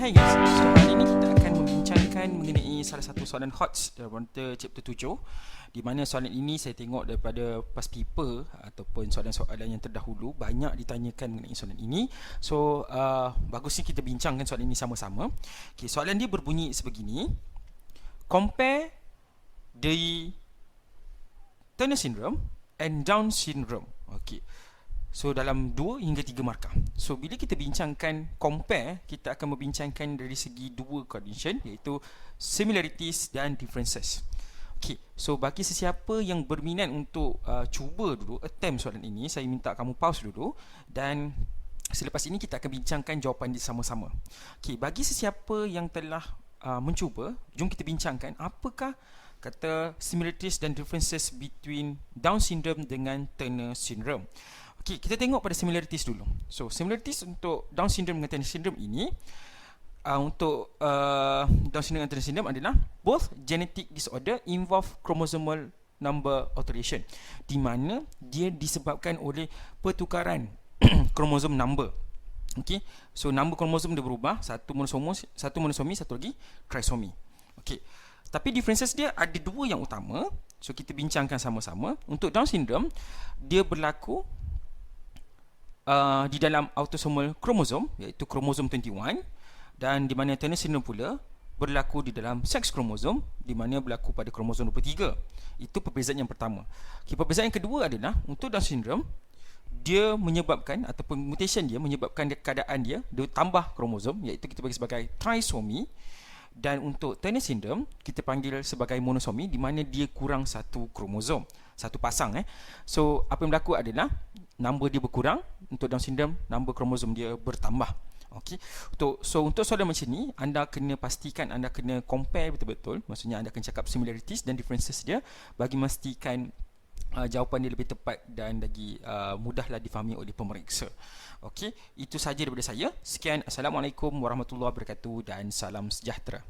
Hai guys, so hari ini kita akan membincangkan mengenai salah satu soalan HOTS dalam chapter 7, di mana soalan ini saya tengok daripada past paper ataupun soalan-soalan yang terdahulu banyak ditanyakan mengenai soalan ini. So bagusnya kita bincangkan soalan ini sama-sama. Okay, soalan dia berbunyi sebegini: compare the Turner syndrome and Down syndrome. Okay, so dalam 2 hingga 3 markah. So bila kita bincangkan compare, kita akan membincangkan dari segi dua condition, iaitu similarities dan differences. Okay, so bagi sesiapa yang berminat untuk cuba dulu attempt soalan ini, saya minta kamu pause dulu dan selepas ini kita akan bincangkan jawapan dia sama-sama. Okay, bagi sesiapa yang telah mencuba, jom kita bincangkan apakah kata similarities dan differences between Down syndrome dengan Turner syndrome. Okay, kita tengok pada similarities dulu. So, similarities untuk Down syndrome dengan Turner syndrome ini, untuk Down syndrome dan Turner syndrome adalah both genetic disorder involve chromosomal number alteration, di mana dia disebabkan oleh pertukaran kromosom number. Okay, so number kromosom dia berubah, satu monosomi, satu lagi trisomi. Okay, tapi differences dia ada dua yang utama. So, kita bincangkan sama-sama. Untuk Down syndrome, dia berlaku di dalam autosomal kromosom, iaitu kromosom 21, dan di mana Turner syndrome pula berlaku di dalam seks kromosom, di mana berlaku pada kromosom 23. Itu perbezaan yang pertama. Okay, perbezaan yang kedua adalah untuk Down syndrome, dia menyebabkan ataupun mutation dia menyebabkan keadaan dia tambah kromosom, iaitu kita bagi sebagai trisomi. Dan untuk Turner syndrome kita panggil sebagai monosomi, di mana dia kurang satu kromosom, satu pasang. So apa yang berlaku adalah number dia berkurang. Untuk Down syndrome, number kromosom dia bertambah. Okey. Untuk soalan macam ni, anda kena pastikan anda kena compare betul-betul. Maksudnya anda kena cakap similarities dan differences dia bagi memastikan jawapan dia lebih tepat dan lagi mudahlah difahami oleh pemeriksa. Okey, itu sahaja daripada saya. Sekian, Assalamualaikum warahmatullahi wabarakatuh dan salam sejahtera.